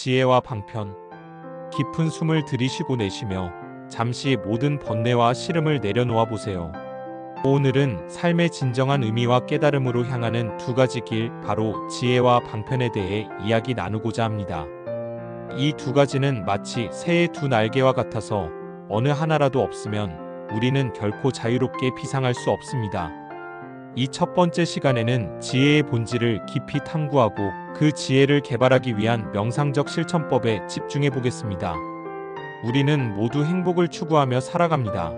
지혜와 방편. 깊은 숨을 들이쉬고 내쉬며 잠시 모든 번뇌와 시름을 내려놓아 보세요. 오늘은 삶의 진정한 의미와 깨달음으로 향하는 두 가지 길, 바로 지혜와 방편에 대해 이야기 나누고자 합니다. 이 두 가지는 마치 새의 두 날개와 같아서 어느 하나라도 없으면 우리는 결코 자유롭게 비상할 수 없습니다. 이 첫 번째 시간에는 지혜의 본질을 깊이 탐구하고 그 지혜를 개발하기 위한 명상적 실천법에 집중해 보겠습니다. 우리는 모두 행복을 추구하며 살아갑니다.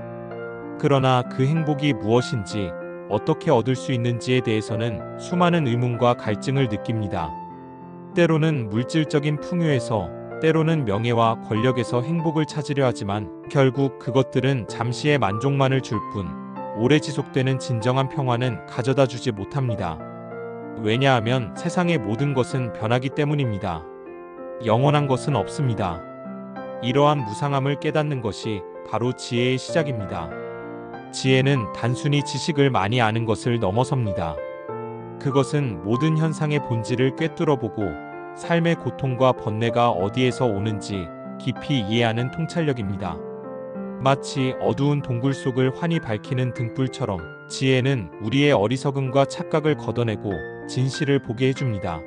그러나 그 행복이 무엇인지, 어떻게 얻을 수 있는지에 대해서는 수많은 의문과 갈증을 느낍니다. 때로는 물질적인 풍요에서, 때로는 명예와 권력에서 행복을 찾으려 하지만 결국 그것들은 잠시의 만족만을 줄 뿐, 오래 지속되는 진정한 평화는 가져다 주지 못합니다. 왜냐하면 세상의 모든 것은 변하기 때문입니다. 영원한 것은 없습니다. 이러한 무상함을 깨닫는 것이 바로 지혜의 시작입니다. 지혜는 단순히 지식을 많이 아는 것을 넘어섭니다. 그것은 모든 현상의 본질을 꿰뚫어보고 삶의 고통과 번뇌가 어디에서 오는지 깊이 이해하는 통찰력입니다. 마치 어두운 동굴 속을 환히 밝히는 등불처럼 지혜는 우리의 어리석음과 착각을 걷어내고 진실을 보게 해줍니다.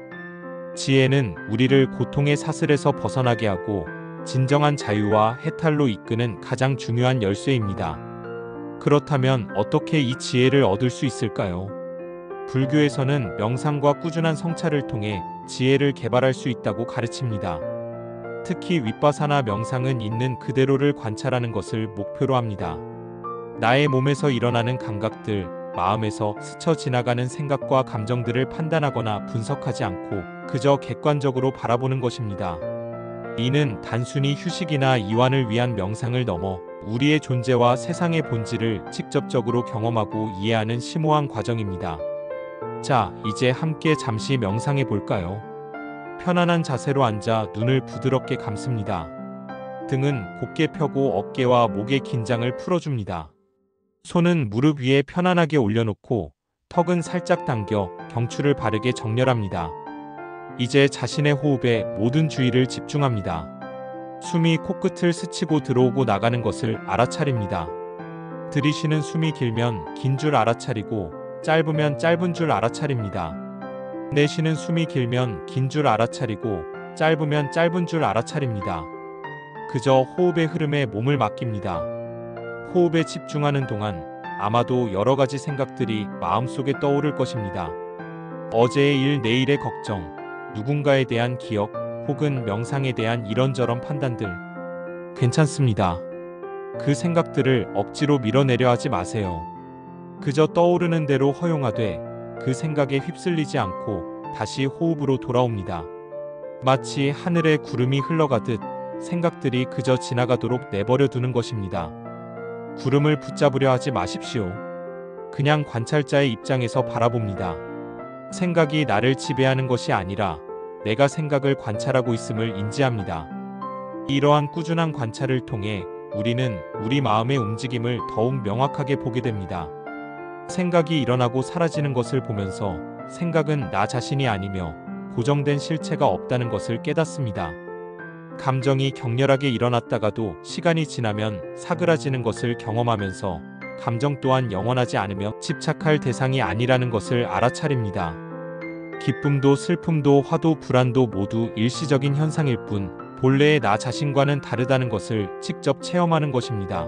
지혜는 우리를 고통의 사슬에서 벗어나게 하고 진정한 자유와 해탈로 이끄는 가장 중요한 열쇠입니다. 그렇다면 어떻게 이 지혜를 얻을 수 있을까요? 불교에서는 명상과 꾸준한 성찰을 통해 지혜를 개발할 수 있다고 가르칩니다. 특히 윗바사나 명상은 있는 그대로를 관찰하는 것을 목표로 합니다. 나의 몸에서 일어나는 감각들, 마음에서 스쳐 지나가는 생각과 감정들을 판단하거나 분석하지 않고 그저 객관적으로 바라보는 것입니다. 이는 단순히 휴식이나 이완을 위한 명상을 넘어 우리의 존재와 세상의 본질을 직접적으로 경험하고 이해하는 심오한 과정입니다. 자, 이제 함께 잠시 명상해 볼까요? 편안한 자세로 앉아 눈을 부드럽게 감습니다. 등은 곧게 펴고 어깨와 목의 긴장을 풀어줍니다. 손은 무릎 위에 편안하게 올려놓고 턱은 살짝 당겨 경추를 바르게 정렬합니다. 이제 자신의 호흡에 모든 주의를 집중합니다. 숨이 코끝을 스치고 들어오고 나가는 것을 알아차립니다. 들이쉬는 숨이 길면 긴 줄 알아차리고 짧으면 짧은 줄 알아차립니다. 내쉬는 숨이 길면 긴 줄 알아차리고 짧으면 짧은 줄 알아차립니다. 그저 호흡의 흐름에 몸을 맡깁니다. 호흡에 집중하는 동안 아마도 여러 가지 생각들이 마음속에 떠오를 것입니다. 어제의 일, 내일의 걱정, 누군가에 대한 기억, 혹은 명상에 대한 이런저런 판단들. 괜찮습니다. 그 생각들을 억지로 밀어내려 하지 마세요. 그저 떠오르는 대로 허용하되 그 생각에 휩쓸리지 않고 다시 호흡으로 돌아옵니다. 마치 하늘에 구름이 흘러가듯 생각들이 그저 지나가도록 내버려 두는 것입니다. 구름을 붙잡으려 하지 마십시오. 그냥 관찰자의 입장에서 바라봅니다. 생각이 나를 지배하는 것이 아니라 내가 생각을 관찰하고 있음을 인지합니다. 이러한 꾸준한 관찰을 통해 우리는 우리 마음의 움직임을 더욱 명확하게 보게 됩니다. 생각이 일어나고 사라지는 것을 보면서 생각은 나 자신이 아니며 고정된 실체가 없다는 것을 깨닫습니다. 감정이 격렬하게 일어났다가도 시간이 지나면 사그라지는 것을 경험하면서 감정 또한 영원하지 않으며 집착할 대상이 아니라는 것을 알아차립니다. 기쁨도 슬픔도 화도 불안도 모두 일시적인 현상일 뿐 본래의 나 자신과는 다르다는 것을 직접 체험하는 것입니다.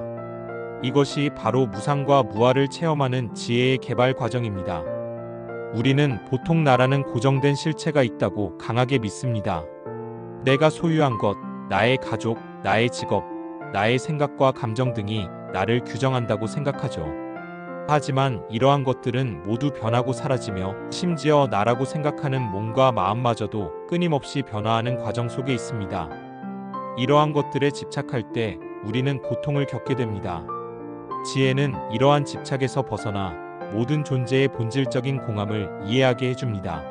이것이 바로 무상과 무아를 체험하는 지혜의 개발 과정입니다. 우리는 보통 나라는 고정된 실체가 있다고 강하게 믿습니다. 내가 소유한 것, 나의 가족, 나의 직업, 나의 생각과 감정 등이 나를 규정한다고 생각하죠. 하지만 이러한 것들은 모두 변하고 사라지며 심지어 나라고 생각하는 몸과 마음마저도 끊임없이 변화하는 과정 속에 있습니다. 이러한 것들에 집착할 때 우리는 고통을 겪게 됩니다. 지혜는 이러한 집착에서 벗어나 모든 존재의 본질적인 공함을 이해하게 해줍니다.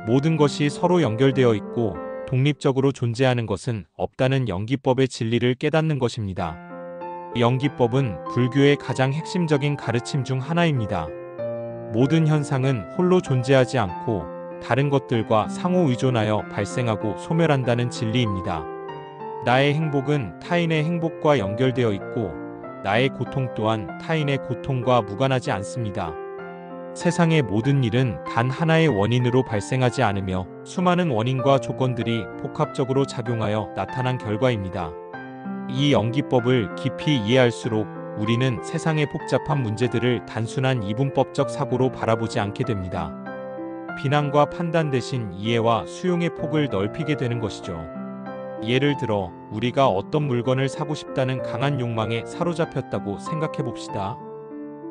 모든 것이 서로 연결되어 있고 독립적으로 존재하는 것은 없다는 연기법의 진리를 깨닫는 것입니다. 연기법은 불교의 가장 핵심적인 가르침 중 하나입니다. 모든 현상은 홀로 존재하지 않고 다른 것들과 상호 의존하여 발생하고 소멸한다는 진리입니다. 나의 행복은 타인의 행복과 연결되어 있고 나의 고통 또한 타인의 고통과 무관하지 않습니다. 세상의 모든 일은 단 하나의 원인으로 발생하지 않으며 수많은 원인과 조건들이 복합적으로 작용하여 나타난 결과입니다. 이 연기법을 깊이 이해할수록 우리는 세상의 복잡한 문제들을 단순한 이분법적 사고로 바라보지 않게 됩니다. 비난과 판단 대신 이해와 수용의 폭을 넓히게 되는 것이죠. 예를 들어 우리가 어떤 물건을 사고 싶다는 강한 욕망에 사로잡혔다고 생각해 봅시다.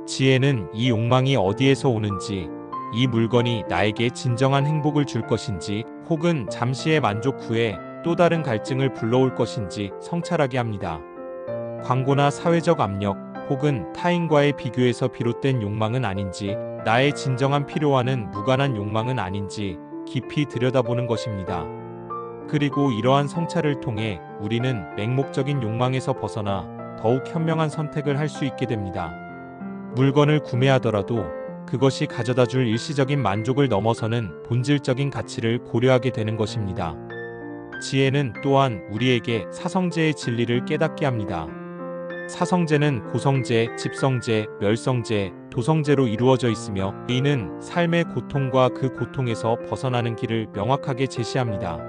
지혜는 이 욕망이 어디에서 오는지, 이 물건이 나에게 진정한 행복을 줄 것인지, 혹은 잠시의 만족 후에 또 다른 갈증을 불러올 것인지 성찰하게 합니다. 광고나 사회적 압력, 혹은 타인과의 비교에서 비롯된 욕망은 아닌지, 나의 진정한 필요와는 무관한 욕망은 아닌지 깊이 들여다보는 것입니다. 그리고 이러한 성찰을 통해 우리는 맹목적인 욕망에서 벗어나 더욱 현명한 선택을 할 수 있게 됩니다. 물건을 구매하더라도 그것이 가져다줄 일시적인 만족을 넘어서는 본질적인 가치를 고려하게 되는 것입니다. 지혜는 또한 우리에게 사성제의 진리를 깨닫게 합니다. 사성제는 고성제, 집성제, 멸성제, 도성제로 이루어져 있으며 이는 삶의 고통과 그 고통에서 벗어나는 길을 명확하게 제시합니다.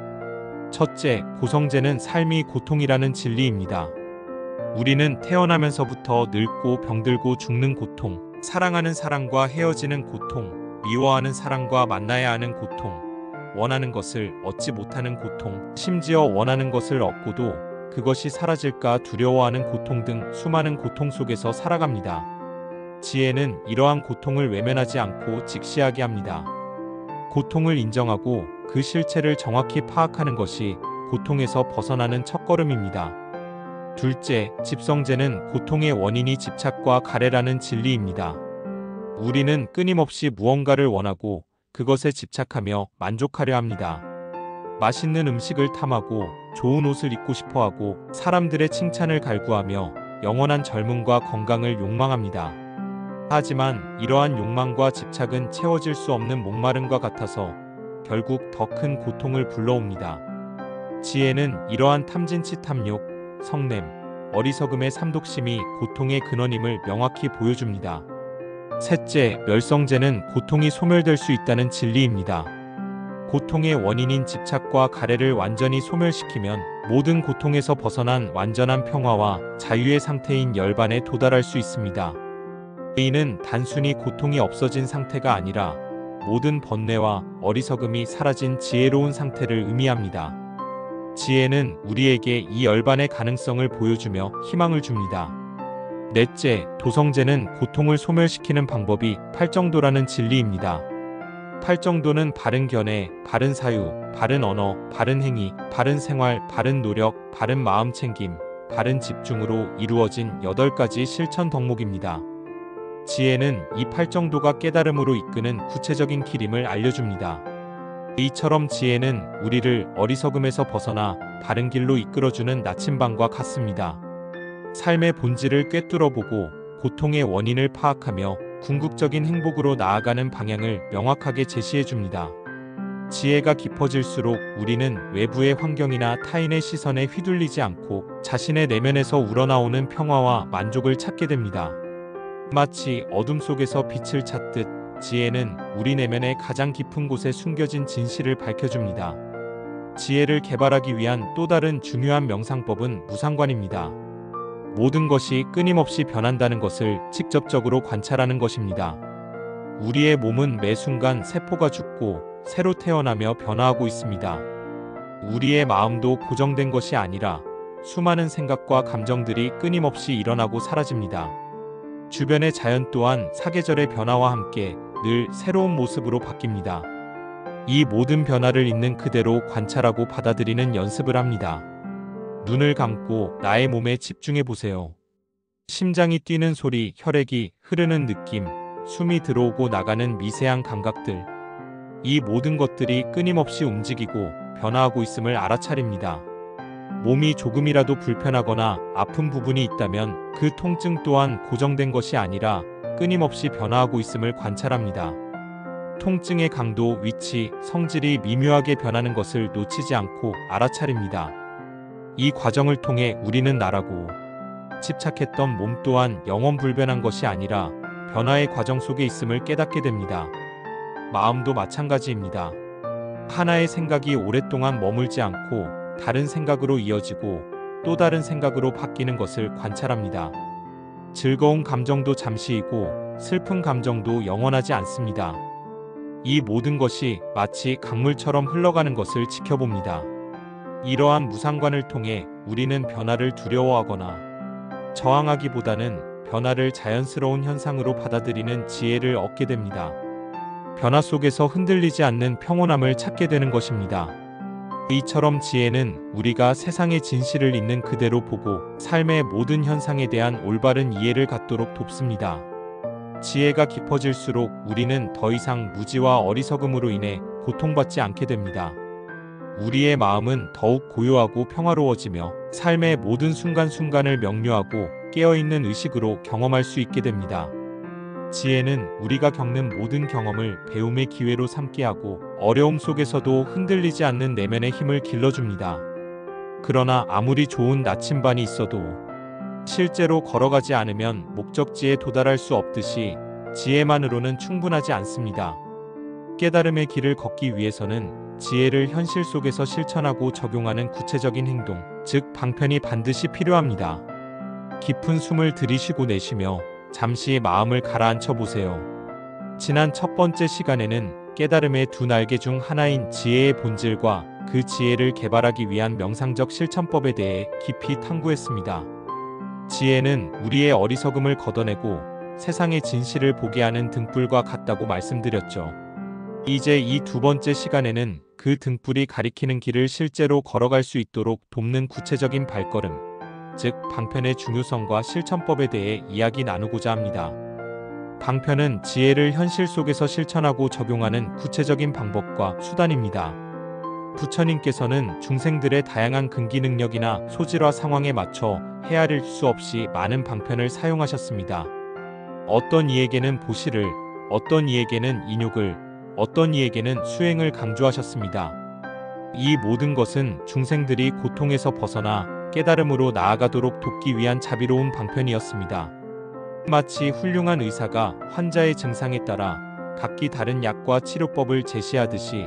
첫째, 고성제는 삶이 고통이라는 진리입니다. 우리는 태어나면서부터 늙고 병들고 죽는 고통, 사랑하는 사람과 헤어지는 고통, 미워하는 사람과 만나야 하는 고통, 원하는 것을 얻지 못하는 고통, 심지어 원하는 것을 얻고도 그것이 사라질까 두려워하는 고통 등 수많은 고통 속에서 살아갑니다. 지혜는 이러한 고통을 외면하지 않고 직시하게 합니다. 고통을 인정하고 그 실체를 정확히 파악하는 것이 고통에서 벗어나는 첫걸음입니다. 둘째, 집성제는 고통의 원인이 집착과 가래라는 진리입니다. 우리는 끊임없이 무언가를 원하고 그것에 집착하며 만족하려 합니다. 맛있는 음식을 탐하고 좋은 옷을 입고 싶어하고 사람들의 칭찬을 갈구하며 영원한 젊음과 건강을 욕망합니다. 하지만 이러한 욕망과 집착은 채워질 수 없는 목마름과 같아서 결국 더 큰 고통을 불러옵니다. 지혜는 이러한 탐진치 탐욕, 성냄, 어리석음의 삼독심이 고통의 근원임을 명확히 보여줍니다. 셋째, 멸성제는 고통이 소멸될 수 있다는 진리입니다. 고통의 원인인 집착과 가래를 완전히 소멸시키면 모든 고통에서 벗어난 완전한 평화와 자유의 상태인 열반에 도달할 수 있습니다. 이는 단순히 고통이 없어진 상태가 아니라 모든 번뇌와 어리석음이 사라진 지혜로운 상태를 의미합니다. 지혜는 우리에게 이 열반의 가능성을 보여주며 희망을 줍니다. 넷째, 도성제는 고통을 소멸시키는 방법이 팔정도라는 진리입니다. 팔정도는 바른 견해, 바른 사유, 바른 언어, 바른 행위, 바른 생활, 바른 노력, 바른 마음 챙김, 바른 집중으로 이루어진 8가지 실천 덕목입니다. 지혜는 이 팔정도가 깨달음으로 이끄는 구체적인 길임을 알려줍니다. 이처럼 지혜는 우리를 어리석음에서 벗어나 바른 길로 이끌어주는 나침반과 같습니다. 삶의 본질을 꿰뚫어보고 고통의 원인을 파악하며 궁극적인 행복으로 나아가는 방향을 명확하게 제시해줍니다. 지혜가 깊어질수록 우리는 외부의 환경이나 타인의 시선에 휘둘리지 않고 자신의 내면에서 우러나오는 평화와 만족을 찾게 됩니다. 마치 어둠 속에서 빛을 찾듯 지혜는 우리 내면의 가장 깊은 곳에 숨겨진 진실을 밝혀줍니다. 지혜를 개발하기 위한 또 다른 중요한 명상법은 무상관입니다. 모든 것이 끊임없이 변한다는 것을 직접적으로 관찰하는 것입니다. 우리의 몸은 매 순간 세포가 죽고 새로 태어나며 변화하고 있습니다. 우리의 마음도 고정된 것이 아니라 수많은 생각과 감정들이 끊임없이 일어나고 사라집니다. 주변의 자연 또한 사계절의 변화와 함께 늘 새로운 모습으로 바뀝니다. 이 모든 변화를 있는 그대로 관찰하고 받아들이는 연습을 합니다. 눈을 감고 나의 몸에 집중해 보세요. 심장이 뛰는 소리, 혈액이 흐르는 느낌, 숨이 들어오고 나가는 미세한 감각들. 이 모든 것들이 끊임없이 움직이고 변화하고 있음을 알아차립니다. 몸이 조금이라도 불편하거나 아픈 부분이 있다면 그 통증 또한 고정된 것이 아니라 끊임없이 변화하고 있음을 관찰합니다. 통증의 강도, 위치, 성질이 미묘하게 변하는 것을 놓치지 않고 알아차립니다. 이 과정을 통해 우리는 나라고 집착했던 몸 또한 영원 불변한 것이 아니라 변화의 과정 속에 있음을 깨닫게 됩니다. 마음도 마찬가지입니다. 하나의 생각이 오랫동안 머물지 않고 다른 생각으로 이어지고 또 다른 생각으로 바뀌는 것을 관찰합니다. 즐거운 감정도 잠시이고 슬픈 감정도 영원하지 않습니다. 이 모든 것이 마치 강물처럼 흘러가는 것을 지켜봅니다. 이러한 무상관을 통해 우리는 변화를 두려워하거나 저항하기보다는 변화를 자연스러운 현상으로 받아들이는 지혜를 얻게 됩니다. 변화 속에서 흔들리지 않는 평온함을 찾게 되는 것입니다. 이처럼 지혜는 우리가 세상의 진실을 있는 그대로 보고 삶의 모든 현상에 대한 올바른 이해를 갖도록 돕습니다. 지혜가 깊어질수록 우리는 더 이상 무지와 어리석음으로 인해 고통받지 않게 됩니다. 우리의 마음은 더욱 고요하고 평화로워지며 삶의 모든 순간순간을 명료하고 깨어있는 의식으로 경험할 수 있게 됩니다. 지혜는 우리가 겪는 모든 경험을 배움의 기회로 삼게 하고 어려움 속에서도 흔들리지 않는 내면의 힘을 길러줍니다. 그러나 아무리 좋은 나침반이 있어도 실제로 걸어가지 않으면 목적지에 도달할 수 없듯이 지혜만으로는 충분하지 않습니다. 깨달음의 길을 걷기 위해서는 지혜를 현실 속에서 실천하고 적용하는 구체적인 행동, 즉 방편이 반드시 필요합니다. 깊은 숨을 들이쉬고 내쉬며 잠시 마음을 가라앉혀 보세요. 지난 첫 번째 시간에는 깨달음의 두 날개 중 하나인 지혜의 본질과 그 지혜를 개발하기 위한 명상적 실천법에 대해 깊이 탐구했습니다. 지혜는 우리의 어리석음을 걷어내고 세상의 진실을 보게 하는 등불과 같다고 말씀드렸죠. 이제 이 두 번째 시간에는 그 등불이 가리키는 길을 실제로 걸어갈 수 있도록 돕는 구체적인 발걸음, 즉 방편의 중요성과 실천법에 대해 이야기 나누고자 합니다. 방편은 지혜를 현실 속에서 실천하고 적용하는 구체적인 방법과 수단입니다. 부처님께서는 중생들의 다양한 근기 능력이나 소질화 상황에 맞춰 헤아릴 수 없이 많은 방편을 사용하셨습니다. 어떤 이에게는 보시를, 어떤 이에게는 인욕을, 어떤 이에게는 수행을 강조하셨습니다. 이 모든 것은 중생들이 고통에서 벗어나 깨달음으로 나아가도록 돕기 위한 자비로운 방편이었습니다. 마치 훌륭한 의사가 환자의 증상에 따라 각기 다른 약과 치료법을 제시하듯이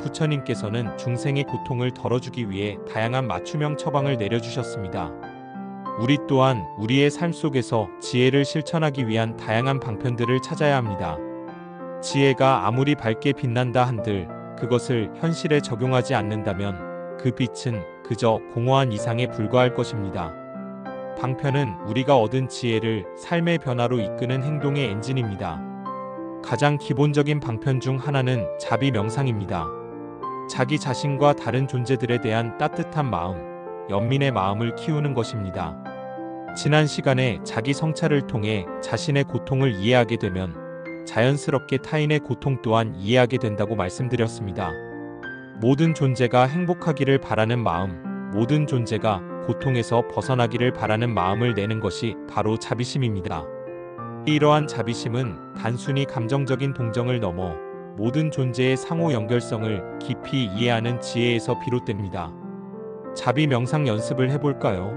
부처님께서는 중생의 고통을 덜어주기 위해 다양한 맞춤형 처방을 내려주셨습니다. 우리 또한 우리의 삶 속에서 지혜를 실천하기 위한 다양한 방편들을 찾아야 합니다. 지혜가 아무리 밝게 빛난다 한들 그것을 현실에 적용하지 않는다면 그 빛은 그저 공허한 이상에 불과할 것입니다. 방편은 우리가 얻은 지혜를 삶의 변화로 이끄는 행동의 엔진입니다. 가장 기본적인 방편 중 하나는 자비 명상입니다. 자기 자신과 다른 존재들에 대한 따뜻한 마음, 연민의 마음을 키우는 것입니다. 지난 시간에 자기 성찰을 통해 자신의 고통을 이해하게 되면 자연스럽게 타인의 고통 또한 이해하게 된다고 말씀드렸습니다. 모든 존재가 행복하기를 바라는 마음, 모든 존재가 고통에서 벗어나기를 바라는 마음을 내는 것이 바로 자비심입니다. 이러한 자비심은 단순히 감정적인 동정을 넘어 모든 존재의 상호 연결성을 깊이 이해하는 지혜에서 비롯됩니다. 자비 명상 연습을 해볼까요?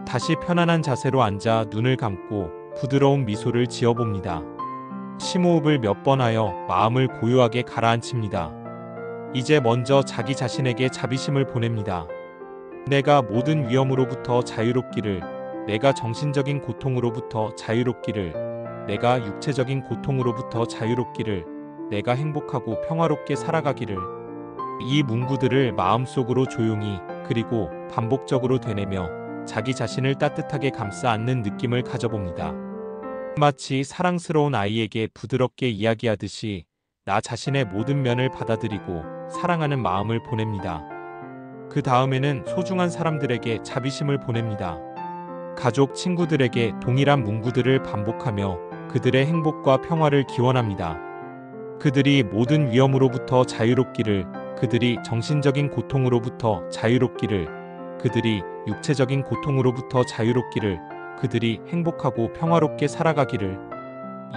다시 편안한 자세로 앉아 눈을 감고 부드러운 미소를 지어봅니다. 심호흡을 몇 번 하여 마음을 고요하게 가라앉힙니다. 이제 먼저 자기 자신에게 자비심을 보냅니다. 내가 모든 위험으로부터 자유롭기를, 내가 정신적인 고통으로부터 자유롭기를, 내가 육체적인 고통으로부터 자유롭기를, 내가 행복하고 평화롭게 살아가기를. 이 문구들을 마음속으로 조용히 그리고 반복적으로 되뇌며 자기 자신을 따뜻하게 감싸 안는 느낌을 가져봅니다. 마치 사랑스러운 아이에게 부드럽게 이야기하듯이 나 자신의 모든 면을 받아들이고 사랑하는 마음을 보냅니다. 그 다음에는 소중한 사람들에게 자비심을 보냅니다. 가족, 친구들에게 동일한 문구들을 반복하며 그들의 행복과 평화를 기원합니다. 그들이 모든 위험으로부터 자유롭기를, 그들이 정신적인 고통으로부터 자유롭기를, 그들이 육체적인 고통으로부터 자유롭기를, 그들이 행복하고 평화롭게 살아가기를.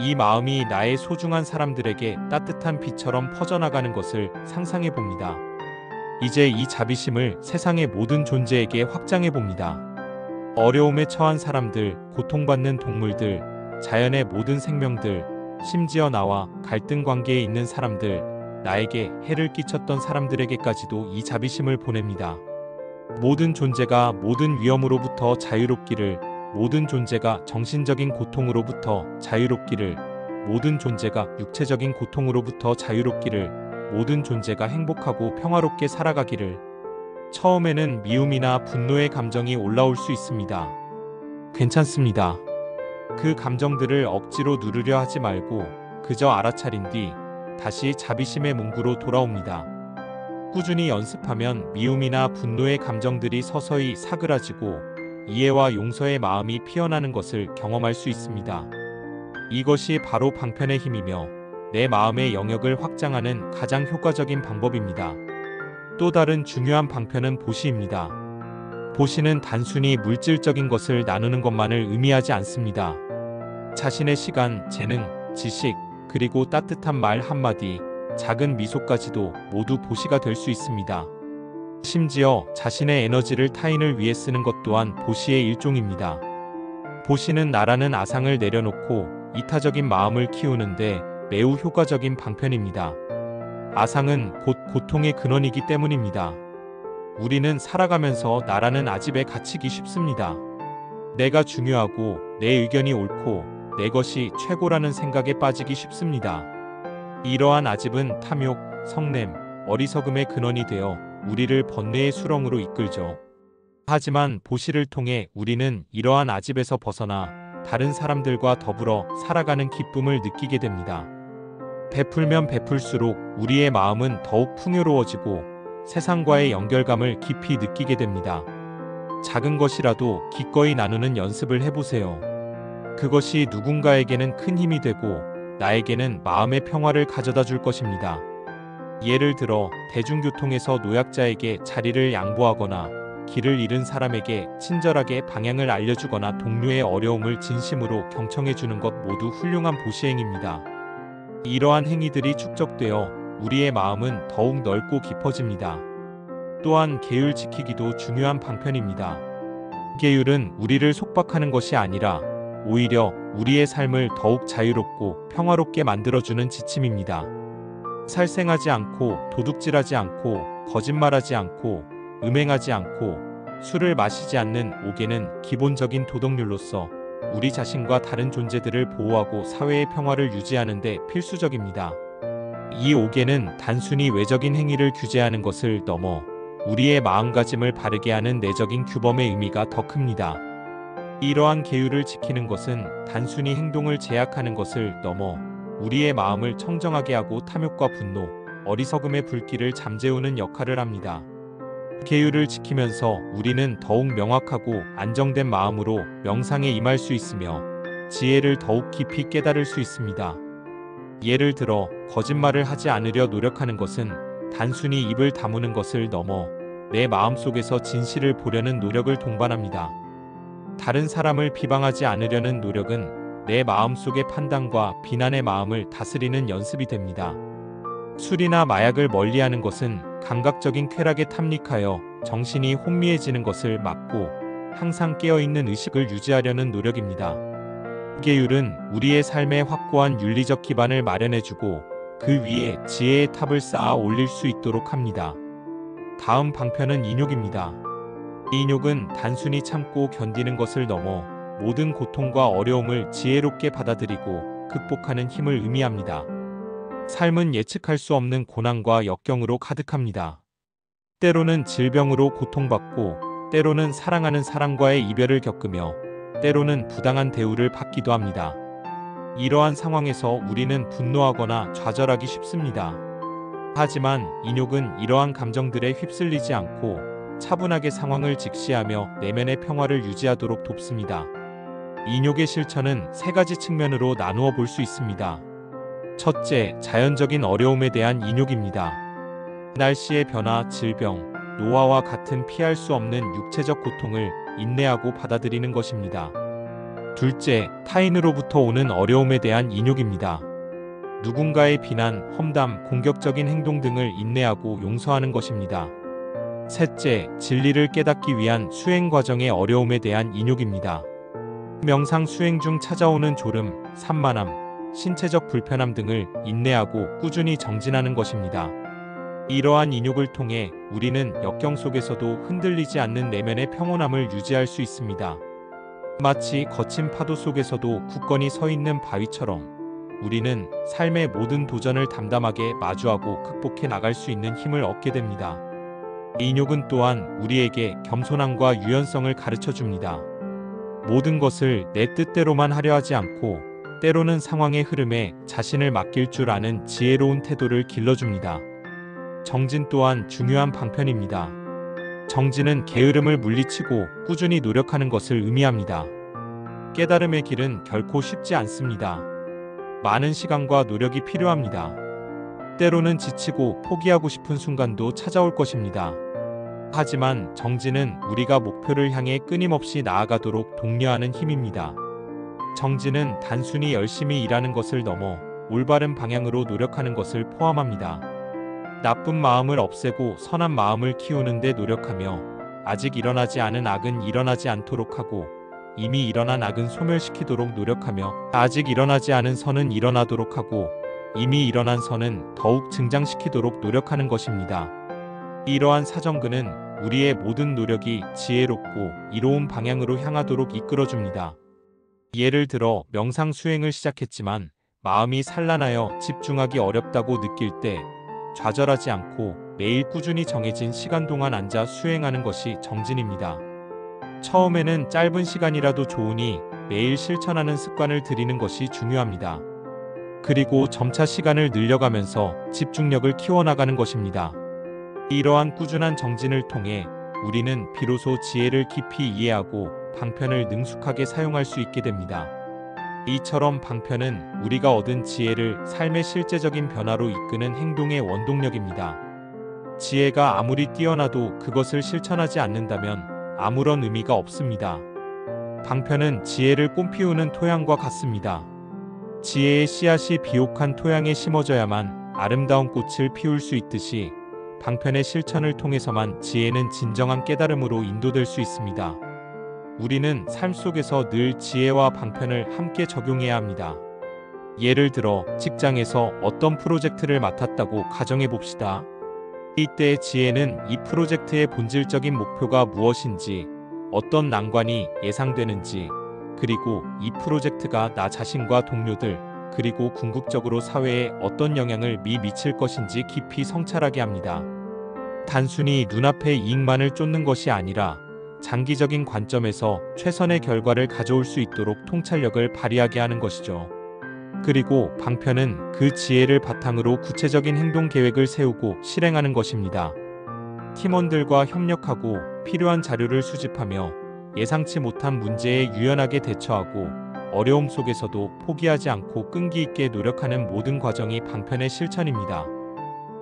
이 마음이 나의 소중한 사람들에게 따뜻한 빛처럼 퍼져나가는 것을 상상해 봅니다. 이제 이 자비심을 세상의 모든 존재에게 확장해 봅니다. 어려움에 처한 사람들, 고통받는 동물들, 자연의 모든 생명들, 심지어 나와 갈등 관계에 있는 사람들, 나에게 해를 끼쳤던 사람들에게까지도 이 자비심을 보냅니다. 모든 존재가 모든 위험으로부터 자유롭기를, 모든 존재가 정신적인 고통으로부터 자유롭기를, 모든 존재가 육체적인 고통으로부터 자유롭기를, 모든 존재가 행복하고 평화롭게 살아가기를. 처음에는 미움이나 분노의 감정이 올라올 수 있습니다. 괜찮습니다. 그 감정들을 억지로 누르려 하지 말고 그저 알아차린 뒤 다시 자비심의 문구로 돌아옵니다. 꾸준히 연습하면 미움이나 분노의 감정들이 서서히 사그라지고 이해와 용서의 마음이 피어나는 것을 경험할 수 있습니다. 이것이 바로 방편의 힘이며 내 마음의 영역을 확장하는 가장 효과적인 방법입니다. 또 다른 중요한 방편은 보시입니다. 보시는 단순히 물질적인 것을 나누는 것만을 의미하지 않습니다. 자신의 시간, 재능, 지식, 그리고 따뜻한 말 한마디, 작은 미소까지도 모두 보시가 될 수 있습니다. 심지어 자신의 에너지를 타인을 위해 쓰는 것 또한 보시의 일종입니다. 보시는 나라는 아상을 내려놓고 이타적인 마음을 키우는데 매우 효과적인 방편입니다. 아상은 곧 고통의 근원이기 때문입니다. 우리는 살아가면서 나라는 아집에 갇히기 쉽습니다. 내가 중요하고 내 의견이 옳고 내 것이 최고라는 생각에 빠지기 쉽습니다. 이러한 아집은 탐욕, 성냄, 어리석음의 근원이 되어 우리를 번뇌의 수렁으로 이끌죠. 하지만 보시를 통해 우리는 이러한 아집에서 벗어나 다른 사람들과 더불어 살아가는 기쁨을 느끼게 됩니다. 베풀면 베풀수록 우리의 마음은 더욱 풍요로워지고 세상과의 연결감을 깊이 느끼게 됩니다. 작은 것이라도 기꺼이 나누는 연습을 해보세요. 그것이 누군가에게는 큰 힘이 되고 나에게는 마음의 평화를 가져다 줄 것입니다. 예를 들어 대중교통에서 노약자에게 자리를 양보하거나 길을 잃은 사람에게 친절하게 방향을 알려주거나 동료의 어려움을 진심으로 경청해주는 것 모두 훌륭한 보시행입니다. 이러한 행위들이 축적되어 우리의 마음은 더욱 넓고 깊어집니다. 또한 계율 지키기도 중요한 방편입니다. 계율은 우리를 속박하는 것이 아니라 오히려 우리의 삶을 더욱 자유롭고 평화롭게 만들어주는 지침입니다. 살생하지 않고 도둑질하지 않고 거짓말하지 않고 음행하지 않고 술을 마시지 않는 5개는 기본적인 도덕률로서 우리 자신과 다른 존재들을 보호하고 사회의 평화를 유지하는 데 필수적입니다. 이 5개는 단순히 외적인 행위를 규제하는 것을 넘어 우리의 마음가짐을 바르게 하는 내적인 규범의 의미가 더 큽니다. 이러한 계율을 지키는 것은 단순히 행동을 제약하는 것을 넘어 우리의 마음을 청정하게 하고 탐욕과 분노, 어리석음의 불길을 잠재우는 역할을 합니다. 계율을 지키면서 우리는 더욱 명확하고 안정된 마음으로 명상에 임할 수 있으며 지혜를 더욱 깊이 깨달을 수 있습니다. 예를 들어 거짓말을 하지 않으려 노력하는 것은 단순히 입을 다무는 것을 넘어 내 마음속에서 진실을 보려는 노력을 동반합니다. 다른 사람을 비방하지 않으려는 노력은 내 마음속의 판단과 비난의 마음을 다스리는 연습이 됩니다. 술이나 마약을 멀리하는 것은 감각적인 쾌락에 탐닉하여 정신이 혼미해지는 것을 막고 항상 깨어있는 의식을 유지하려는 노력입니다. 계율은 우리의 삶에 확고한 윤리적 기반을 마련해주고 그 위에 지혜의 탑을 쌓아 올릴 수 있도록 합니다. 다음 방편은 인욕입니다. 인욕은 단순히 참고 견디는 것을 넘어 모든 고통과 어려움을 지혜롭게 받아들이고 극복하는 힘을 의미합니다. 삶은 예측할 수 없는 고난과 역경으로 가득합니다. 때로는 질병으로 고통받고, 때로는 사랑하는 사람과의 이별을 겪으며, 때로는 부당한 대우를 받기도 합니다. 이러한 상황에서 우리는 분노하거나 좌절하기 쉽습니다. 하지만 인욕은 이러한 감정들에 휩쓸리지 않고 차분하게 상황을 직시하며 내면의 평화를 유지하도록 돕습니다. 인욕의 실천은 세 가지 측면으로 나누어 볼 수 있습니다. 첫째, 자연적인 어려움에 대한 인욕입니다. 날씨의 변화, 질병, 노화와 같은 피할 수 없는 육체적 고통을 인내하고 받아들이는 것입니다. 둘째, 타인으로부터 오는 어려움에 대한 인욕입니다. 누군가의 비난, 험담, 공격적인 행동 등을 인내하고 용서하는 것입니다. 셋째, 진리를 깨닫기 위한 수행 과정의 어려움에 대한 인욕입니다. 명상 수행 중 찾아오는 졸음, 산만함, 신체적 불편함 등을 인내하고 꾸준히 정진하는 것입니다. 이러한 인욕을 통해 우리는 역경 속에서도 흔들리지 않는 내면의 평온함을 유지할 수 있습니다. 마치 거친 파도 속에서도 굳건히 서 있는 바위처럼 우리는 삶의 모든 도전을 담담하게 마주하고 극복해 나갈 수 있는 힘을 얻게 됩니다. 인욕은 또한 우리에게 겸손함과 유연성을 가르쳐 줍니다. 모든 것을 내 뜻대로만 하려 하지 않고 때로는 상황의 흐름에 자신을 맡길 줄 아는 지혜로운 태도를 길러줍니다. 정진 또한 중요한 방편입니다. 정진은 게으름을 물리치고 꾸준히 노력하는 것을 의미합니다. 깨달음의 길은 결코 쉽지 않습니다. 많은 시간과 노력이 필요합니다. 때로는 지치고 포기하고 싶은 순간도 찾아올 것입니다. 하지만 정진은 우리가 목표를 향해 끊임없이 나아가도록 독려하는 힘입니다. 정진은 단순히 열심히 일하는 것을 넘어 올바른 방향으로 노력하는 것을 포함합니다. 나쁜 마음을 없애고 선한 마음을 키우는 데 노력하며 아직 일어나지 않은 악은 일어나지 않도록 하고 이미 일어난 악은 소멸시키도록 노력하며 아직 일어나지 않은 선은 일어나도록 하고 이미 일어난 선은 더욱 증장시키도록 노력하는 것입니다. 이러한 사정근은 우리의 모든 노력이 지혜롭고 이로운 방향으로 향하도록 이끌어줍니다. 예를 들어 명상 수행을 시작했지만 마음이 산란하여 집중하기 어렵다고 느낄 때 좌절하지 않고 매일 꾸준히 정해진 시간 동안 앉아 수행하는 것이 정진입니다. 처음에는 짧은 시간이라도 좋으니 매일 실천하는 습관을 들이는 것이 중요합니다. 그리고 점차 시간을 늘려가면서 집중력을 키워나가는 것입니다. 이러한 꾸준한 정진을 통해 우리는 비로소 지혜를 깊이 이해하고 방편을 능숙하게 사용할 수 있게 됩니다. 이처럼 방편은 우리가 얻은 지혜를 삶의 실제적인 변화로 이끄는 행동의 원동력입니다. 지혜가 아무리 뛰어나도 그것을 실천하지 않는다면 아무런 의미가 없습니다. 방편은 지혜를 꽃피우는 토양과 같습니다. 지혜의 씨앗이 비옥한 토양에 심어져야만 아름다운 꽃을 피울 수 있듯이 방편의 실천을 통해서만 지혜는 진정한 깨달음으로 인도될 수 있습니다. 우리는 삶 속에서 늘 지혜와 방편을 함께 적용해야 합니다. 예를 들어 직장에서 어떤 프로젝트를 맡았다고 가정해 봅시다. 이때의 지혜는 이 프로젝트의 본질적인 목표가 무엇인지, 어떤 난관이 예상되는지, 그리고 이 프로젝트가 나 자신과 동료들, 그리고 궁극적으로 사회에 어떤 영향을 미칠 것인지 깊이 성찰하게 합니다. 단순히 눈앞의 이익만을 쫓는 것이 아니라 장기적인 관점에서 최선의 결과를 가져올 수 있도록 통찰력을 발휘하게 하는 것이죠. 그리고 방편은 그 지혜를 바탕으로 구체적인 행동 계획을 세우고 실행하는 것입니다. 팀원들과 협력하고 필요한 자료를 수집하며 예상치 못한 문제에 유연하게 대처하고 어려움 속에서도 포기하지 않고 끈기 있게 노력하는 모든 과정이 방편의 실천입니다.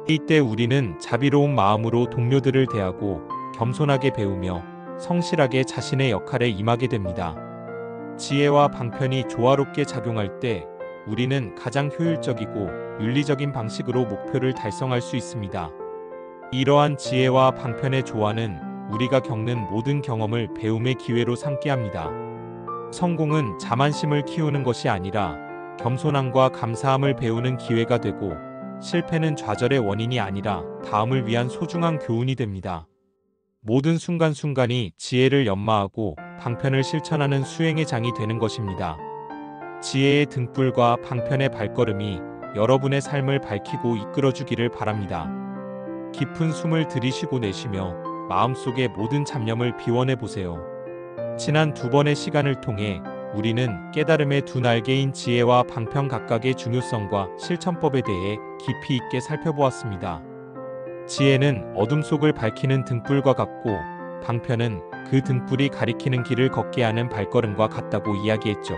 이때 우리는 자비로운 마음으로 동료들을 대하고 겸손하게 배우며 성실하게 자신의 역할에 임하게 됩니다. 지혜와 방편이 조화롭게 작용할 때 우리는 가장 효율적이고 윤리적인 방식으로 목표를 달성할 수 있습니다. 이러한 지혜와 방편의 조화는 우리가 겪는 모든 경험을 배움의 기회로 삼게 합니다. 성공은 자만심을 키우는 것이 아니라 겸손함과 감사함을 배우는 기회가 되고, 실패는 좌절의 원인이 아니라 다음을 위한 소중한 교훈이 됩니다. 모든 순간순간이 지혜를 연마하고 방편을 실천하는 수행의 장이 되는 것입니다. 지혜의 등불과 방편의 발걸음이 여러분의 삶을 밝히고 이끌어주기를 바랍니다. 깊은 숨을 들이쉬고 내쉬며 마음속의 모든 잡념을 비워내보세요. 지난 2번의 시간을 통해 우리는 깨달음의 두 날개인 지혜와 방편 각각의 중요성과 실천법에 대해 깊이 있게 살펴보았습니다. 지혜는 어둠 속을 밝히는 등불과 같고, 방편은 그 등불이 가리키는 길을 걷게 하는 발걸음과 같다고 이야기했죠.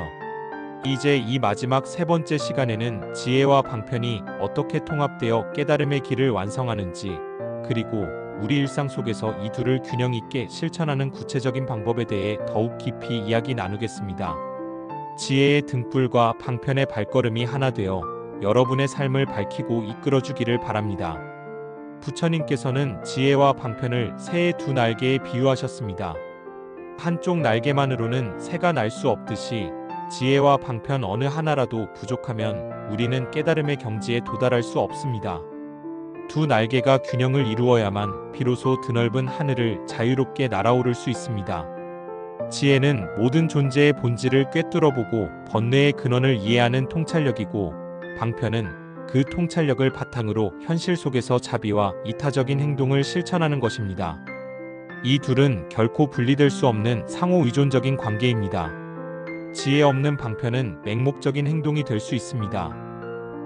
이제 이 마지막 3번째 시간에는 지혜와 방편이 어떻게 통합되어 깨달음의 길을 완성하는지, 그리고 우리 일상 속에서 이 둘을 균형 있게 실천하는 구체적인 방법에 대해 더욱 깊이 이야기 나누겠습니다. 지혜의 등불과 방편의 발걸음이 하나 되어 여러분의 삶을 밝히고 이끌어주기를 바랍니다. 부처님께서는 지혜와 방편을 새의 두 날개에 비유하셨습니다. 한쪽 날개만으로는 새가 날 수 없듯이 지혜와 방편 어느 하나라도 부족하면 우리는 깨달음의 경지에 도달할 수 없습니다. 두 날개가 균형을 이루어야만 비로소 드넓은 하늘을 자유롭게 날아오를 수 있습니다. 지혜는 모든 존재의 본질을 꿰뚫어보고 번뇌의 근원을 이해하는 통찰력이고, 방편은 그 통찰력을 바탕으로 현실 속에서 자비와 이타적인 행동을 실천하는 것입니다. 이 둘은 결코 분리될 수 없는 상호 의존적인 관계입니다. 지혜 없는 방편은 맹목적인 행동이 될 수 있습니다.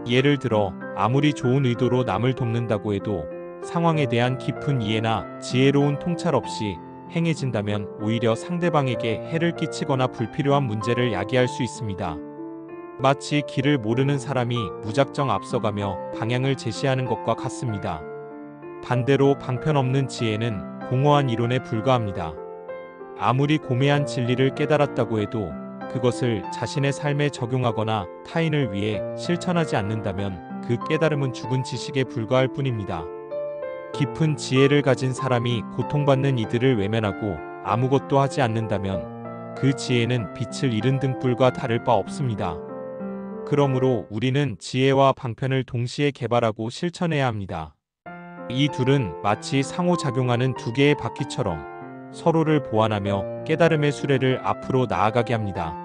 예를 들어 아무리 좋은 의도로 남을 돕는다고 해도 상황에 대한 깊은 이해나 지혜로운 통찰 없이 행해진다면 오히려 상대방에게 해를 끼치거나 불필요한 문제를 야기할 수 있습니다. 마치 길을 모르는 사람이 무작정 앞서가며 방향을 제시하는 것과 같습니다. 반대로 방편 없는 지혜는 공허한 이론에 불과합니다. 아무리 고매한 진리를 깨달았다고 해도 그것을 자신의 삶에 적용하거나 타인을 위해 실천하지 않는다면 그 깨달음은 죽은 지식에 불과할 뿐입니다. 깊은 지혜를 가진 사람이 고통받는 이들을 외면하고 아무것도 하지 않는다면 그 지혜는 빛을 잃은 등불과 다를 바 없습니다. 그러므로 우리는 지혜와 방편을 동시에 개발하고 실천해야 합니다. 이 둘은 마치 상호작용하는 두 개의 바퀴처럼 서로를 보완하며 깨달음의 수레를 앞으로 나아가게 합니다.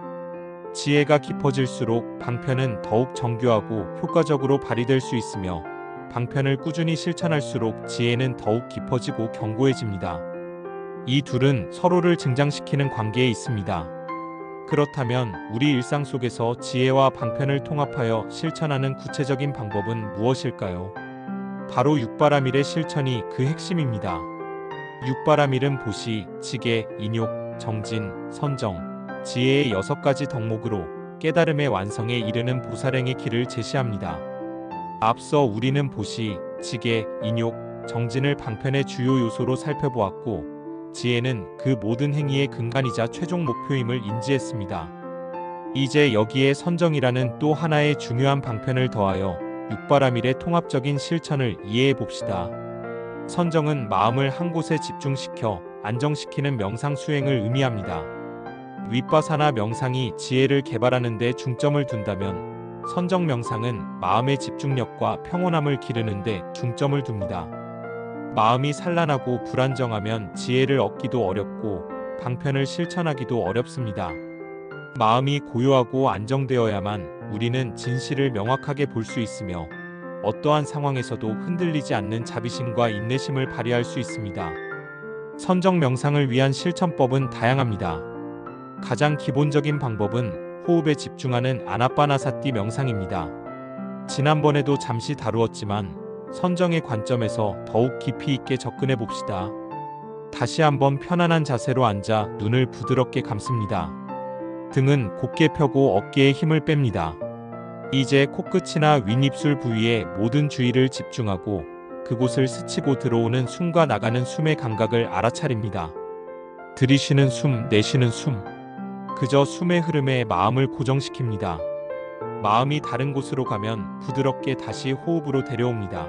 지혜가 깊어질수록 방편은 더욱 정교하고 효과적으로 발휘될 수 있으며, 방편을 꾸준히 실천할수록 지혜는 더욱 깊어지고 견고해집니다. 이 둘은 서로를 증장시키는 관계에 있습니다. 그렇다면 우리 일상 속에서 지혜와 방편을 통합하여 실천하는 구체적인 방법은 무엇일까요? 바로 육바라밀의 실천이 그 핵심입니다. 육바라밀은 보시, 지계, 인욕, 정진, 선정, 지혜의 6가지 덕목으로 깨달음의 완성에 이르는 보살행의 길을 제시합니다. 앞서 우리는 보시, 지계, 인욕, 정진을 방편의 주요 요소로 살펴보았고, 지혜는 그 모든 행위의 근간이자 최종 목표임을 인지했습니다. 이제 여기에 선정이라는 또 하나의 중요한 방편을 더하여 육바라밀의 통합적인 실천을 이해해 봅시다. 선정은 마음을 한 곳에 집중시켜 안정시키는 명상 수행을 의미합니다. 윗바사나 명상이 지혜를 개발하는 데 중점을 둔다면, 선정 명상은 마음의 집중력과 평온함을 기르는 데 중점을 둡니다. 마음이 산란하고 불안정하면 지혜를 얻기도 어렵고 방편을 실천하기도 어렵습니다. 마음이 고요하고 안정되어야만 우리는 진실을 명확하게 볼 수 있으며 어떠한 상황에서도 흔들리지 않는 자비심과 인내심을 발휘할 수 있습니다. 선정 명상을 위한 실천법은 다양합니다. 가장 기본적인 방법은 호흡에 집중하는 아나빠나사티 명상입니다. 지난번에도 잠시 다루었지만 선정의 관점에서 더욱 깊이 있게 접근해 봅시다. 다시 한번 편안한 자세로 앉아 눈을 부드럽게 감습니다. 등은 곧게 펴고 어깨에 힘을 뺍니다. 이제 코끝이나 윗입술 부위에 모든 주의를 집중하고 그곳을 스치고 들어오는 숨과 나가는 숨의 감각을 알아차립니다. 들이쉬는 숨, 내쉬는 숨. 그저 숨의 흐름에 마음을 고정시킵니다. 마음이 다른 곳으로 가면 부드럽게 다시 호흡으로 데려옵니다.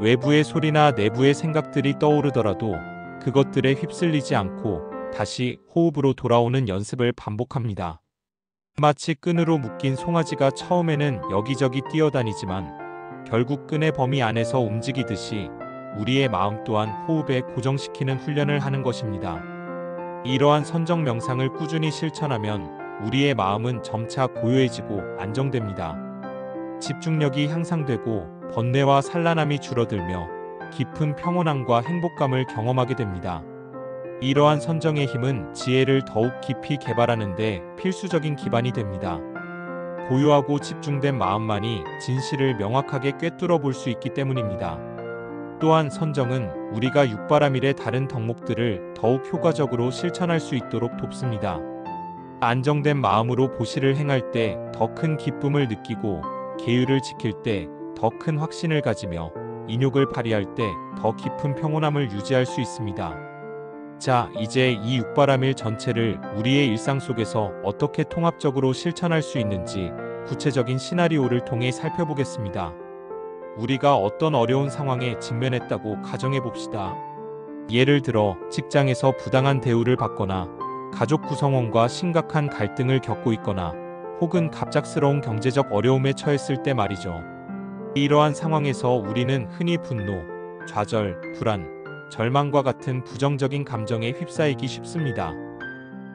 외부의 소리나 내부의 생각들이 떠오르더라도 그것들에 휩쓸리지 않고 다시 호흡으로 돌아오는 연습을 반복합니다. 마치 끈으로 묶인 송아지가 처음에는 여기저기 뛰어다니지만 결국 끈의 범위 안에서 움직이듯이 우리의 마음 또한 호흡에 고정시키는 훈련을 하는 것입니다. 이러한 선정 명상을 꾸준히 실천하면 우리의 마음은 점차 고요해지고 안정됩니다. 집중력이 향상되고 번뇌와 산란함이 줄어들며 깊은 평온함과 행복감을 경험하게 됩니다. 이러한 선정의 힘은 지혜를 더욱 깊이 개발하는 데 필수적인 기반이 됩니다. 고요하고 집중된 마음만이 진실을 명확하게 꿰뚫어 볼 수 있기 때문입니다. 또한 선정은 우리가 육바라밀의 다른 덕목들을 더욱 효과적으로 실천할 수 있도록 돕습니다. 안정된 마음으로 보시를 행할 때 더 큰 기쁨을 느끼고, 계율을 지킬 때 더 큰 확신을 가지며, 인욕을 발휘할 때 더 깊은 평온함을 유지할 수 있습니다. 자, 이제 이 육바라밀 전체를 우리의 일상 속에서 어떻게 통합적으로 실천할 수 있는지 구체적인 시나리오를 통해 살펴보겠습니다. 우리가 어떤 어려운 상황에 직면했다고 가정해 봅시다. 예를 들어 직장에서 부당한 대우를 받거나 가족 구성원과 심각한 갈등을 겪고 있거나 혹은 갑작스러운 경제적 어려움에 처했을 때 말이죠. 이러한 상황에서 우리는 흔히 분노, 좌절, 불안, 절망과 같은 부정적인 감정에 휩싸이기 쉽습니다.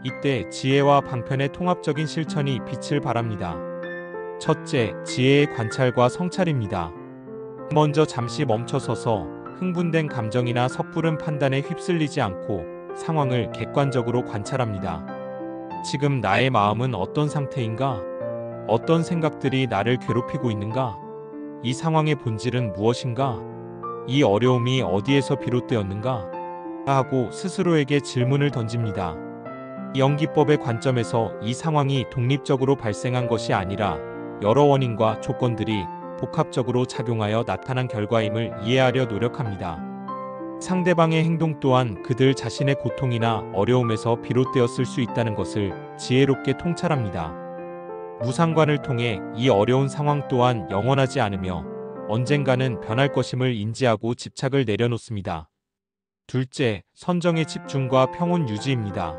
이때 지혜와 방편의 통합적인 실천이 빛을 발합니다. 첫째, 지혜의 관찰과 성찰입니다. 먼저 잠시 멈춰서서 흥분된 감정이나 섣부른 판단에 휩쓸리지 않고 상황을 객관적으로 관찰합니다. 지금 나의 마음은 어떤 상태인가? 어떤 생각들이 나를 괴롭히고 있는가? 이 상황의 본질은 무엇인가? 이 어려움이 어디에서 비롯되었는가? 하고 스스로에게 질문을 던집니다. 연기법의 관점에서 이 상황이 독립적으로 발생한 것이 아니라 여러 원인과 조건들이 복합적으로 작용하여 나타난 결과임을 이해하려 노력합니다. 상대방의 행동 또한 그들 자신의 고통이나 어려움에서 비롯되었을 수 있다는 것을 지혜롭게 통찰합니다. 무상관을 통해 이 어려운 상황 또한 영원하지 않으며 언젠가는 변할 것임을 인지하고 집착을 내려놓습니다. 둘째, 선정의 집중과 평온 유지입니다.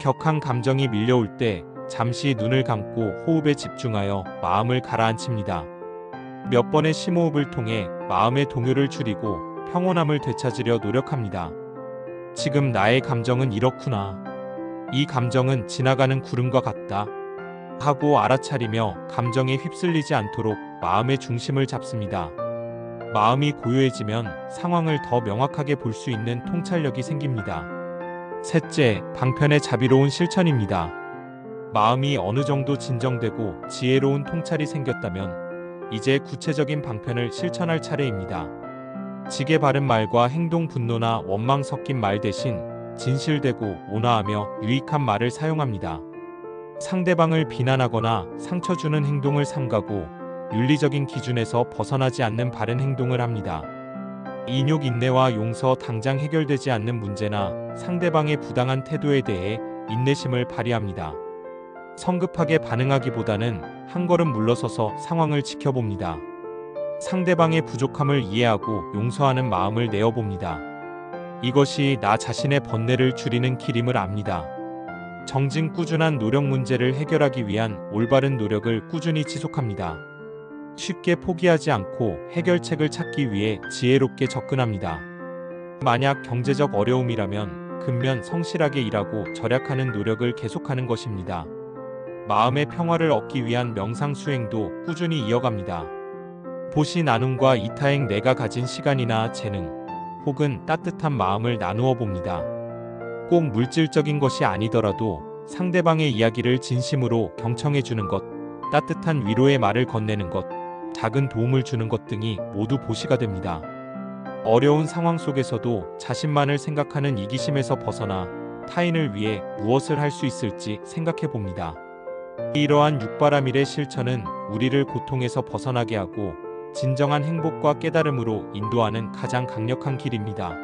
격한 감정이 밀려올 때 잠시 눈을 감고 호흡에 집중하여 마음을 가라앉힙니다. 몇 번의 심호흡을 통해 마음의 동요를 줄이고 평온함을 되찾으려 노력합니다. 지금 나의 감정은 이렇구나. 이 감정은 지나가는 구름과 같다. 하고 알아차리며 감정에 휩쓸리지 않도록 마음의 중심을 잡습니다. 마음이 고요해지면 상황을 더 명확하게 볼 수 있는 통찰력이 생깁니다. 셋째, 방편의 자비로운 실천입니다. 마음이 어느 정도 진정되고 지혜로운 통찰이 생겼다면 이제 구체적인 방편을 실천할 차례입니다. 지게 바른 말과 행동 분노나 원망 섞인 말 대신 진실되고 온화하며 유익한 말을 사용합니다. 상대방을 비난하거나 상처 주는 행동을 삼가고 윤리적인 기준에서 벗어나지 않는 바른 행동을 합니다. 인욕, 인내와 용서, 당장 해결되지 않는 문제나 상대방의 부당한 태도에 대해 인내심을 발휘합니다. 성급하게 반응하기보다는 한 걸음 물러서서 상황을 지켜봅니다. 상대방의 부족함을 이해하고 용서하는 마음을 내어봅니다. 이것이 나 자신의 번뇌를 줄이는 길임을 압니다. 정진 꾸준한 노력, 문제를 해결하기 위한 올바른 노력을 꾸준히 지속합니다. 쉽게 포기하지 않고 해결책을 찾기 위해 지혜롭게 접근합니다. 만약 경제적 어려움이라면 근면 성실하게 일하고 절약하는 노력을 계속하는 것입니다. 마음의 평화를 얻기 위한 명상 수행도 꾸준히 이어갑니다. 보시 나눔과 이타행, 내가 가진 시간이나 재능 혹은 따뜻한 마음을 나누어 봅니다. 꼭 물질적인 것이 아니더라도 상대방의 이야기를 진심으로 경청해 주는 것, 따뜻한 위로의 말을 건네는 것, 작은 도움을 주는 것 등이 모두 보시가 됩니다. 어려운 상황 속에서도 자신만을 생각하는 이기심에서 벗어나 타인을 위해 무엇을 할 수 있을지 생각해 봅니다. 이러한 육바라밀의 실천은 우리를 고통에서 벗어나게 하고 진정한 행복과 깨달음으로 인도하는 가장 강력한 길입니다.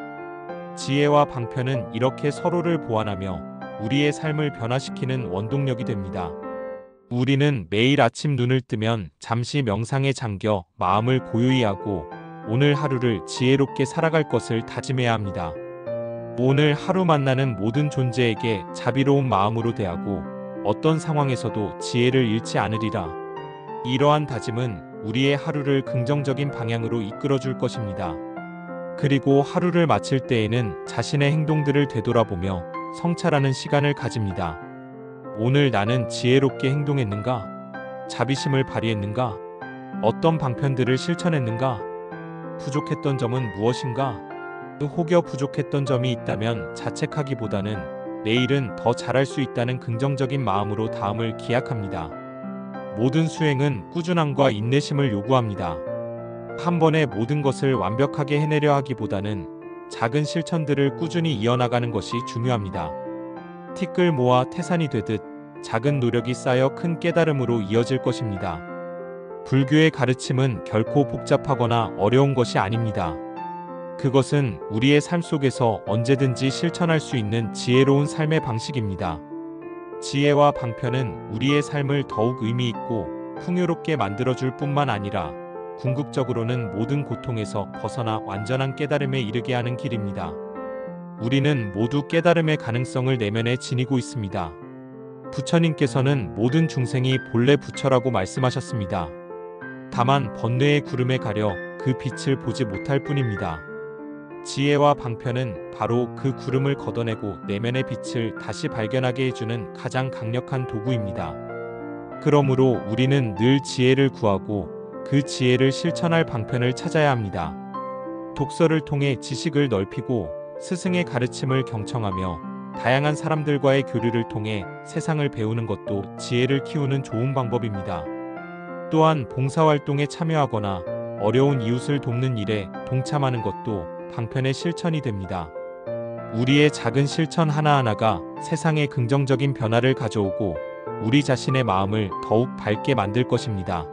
지혜와 방편은 이렇게 서로를 보완하며 우리의 삶을 변화시키는 원동력이 됩니다. 우리는 매일 아침 눈을 뜨면 잠시 명상에 잠겨 마음을 고요히 하고 오늘 하루를 지혜롭게 살아갈 것을 다짐해야 합니다. 오늘 하루 만나는 모든 존재에게 자비로운 마음으로 대하고 어떤 상황에서도 지혜를 잃지 않으리라. 이러한 다짐은 우리의 하루를 긍정적인 방향으로 이끌어 줄 것입니다. 그리고 하루를 마칠 때에는 자신의 행동들을 되돌아보며 성찰하는 시간을 가집니다. 오늘 나는 지혜롭게 행동했는가? 자비심을 발휘했는가? 어떤 방편들을 실천했는가? 부족했던 점은 무엇인가? 혹여 부족했던 점이 있다면 자책하기보다는 내일은 더 잘할 수 있다는 긍정적인 마음으로 다음을 기약합니다. 모든 수행은 꾸준함과 인내심을 요구합니다. 한 번에 모든 것을 완벽하게 해내려 하기보다는 작은 실천들을 꾸준히 이어나가는 것이 중요합니다. 티끌 모아 태산이 되듯 작은 노력이 쌓여 큰 깨달음으로 이어질 것입니다. 불교의 가르침은 결코 복잡하거나 어려운 것이 아닙니다. 그것은 우리의 삶 속에서 언제든지 실천할 수 있는 지혜로운 삶의 방식입니다. 지혜와 방편은 우리의 삶을 더욱 의미 있고 풍요롭게 만들어줄 뿐만 아니라 궁극적으로는 모든 고통에서 벗어나 완전한 깨달음에 이르게 하는 길입니다. 우리는 모두 깨달음의 가능성을 내면에 지니고 있습니다. 부처님께서는 모든 중생이 본래 부처라고 말씀하셨습니다. 다만 번뇌의 구름에 가려 그 빛을 보지 못할 뿐입니다. 지혜와 방편은 바로 그 구름을 걷어내고 내면의 빛을 다시 발견하게 해주는 가장 강력한 도구입니다. 그러므로 우리는 늘 지혜를 구하고 그 지혜를 실천할 방편을 찾아야 합니다. 독서를 통해 지식을 넓히고 스승의 가르침을 경청하며 다양한 사람들과의 교류를 통해 세상을 배우는 것도 지혜를 키우는 좋은 방법입니다. 또한 봉사활동에 참여하거나 어려운 이웃을 돕는 일에 동참하는 것도 방편의 실천이 됩니다. 우리의 작은 실천 하나하나가 세상에 긍정적인 변화를 가져오고 우리 자신의 마음을 더욱 밝게 만들 것입니다.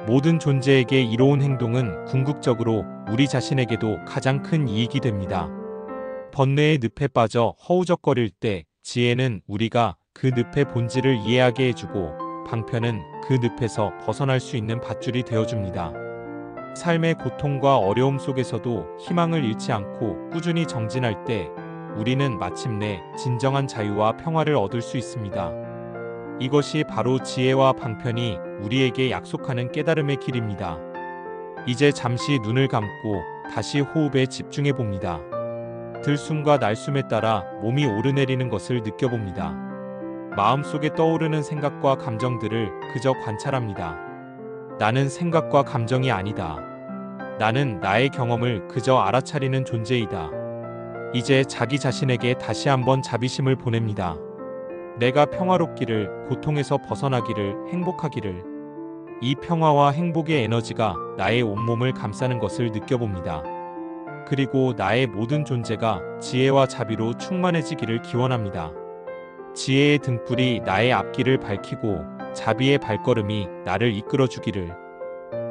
모든 존재에게 이로운 행동은 궁극적으로 우리 자신에게도 가장 큰 이익이 됩니다. 번뇌의 늪에 빠져 허우적거릴 때 지혜는 우리가 그 늪의 본질을 이해하게 해주고 방편은 그 늪에서 벗어날 수 있는 밧줄이 되어줍니다. 삶의 고통과 어려움 속에서도 희망을 잃지 않고 꾸준히 정진할 때 우리는 마침내 진정한 자유와 평화를 얻을 수 있습니다. 이것이 바로 지혜와 방편이 우리에게 약속하는 깨달음의 길입니다. 이제 잠시 눈을 감고 다시 호흡에 집중해 봅니다. 들숨과 날숨에 따라 몸이 오르내리는 것을 느껴봅니다. 마음속에 떠오르는 생각과 감정들을 그저 관찰합니다. 나는 생각과 감정이 아니다. 나는 나의 경험을 그저 알아차리는 존재이다. 이제 자기 자신에게 다시 한번 자비심을 보냅니다. 내가 평화롭기를, 고통에서 벗어나기를, 행복하기를. 이 평화와 행복의 에너지가 나의 온몸을 감싸는 것을 느껴봅니다. 그리고 나의 모든 존재가 지혜와 자비로 충만해지기를 기원합니다. 지혜의 등불이 나의 앞길을 밝히고 자비의 발걸음이 나를 이끌어주기를.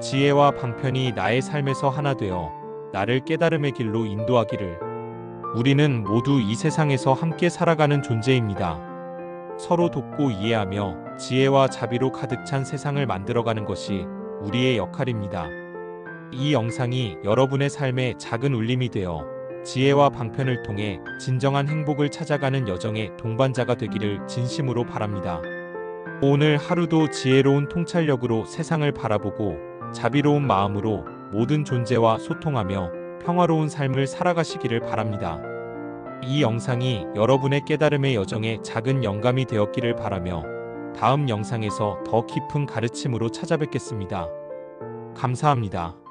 지혜와 방편이 나의 삶에서 하나 되어 나를 깨달음의 길로 인도하기를. 우리는 모두 이 세상에서 함께 살아가는 존재입니다. 서로 돕고 이해하며 지혜와 자비로 가득 찬 세상을 만들어가는 것이 우리의 역할입니다. 이 영상이 여러분의 삶에 작은 울림이 되어 지혜와 방편을 통해 진정한 행복을 찾아가는 여정의 동반자가 되기를 진심으로 바랍니다. 오늘 하루도 지혜로운 통찰력으로 세상을 바라보고 자비로운 마음으로 모든 존재와 소통하며 평화로운 삶을 살아가시기를 바랍니다. 이 영상이 여러분의 깨달음의 여정에 작은 영감이 되었기를 바라며 다음 영상에서 더 깊은 가르침으로 찾아뵙겠습니다. 감사합니다.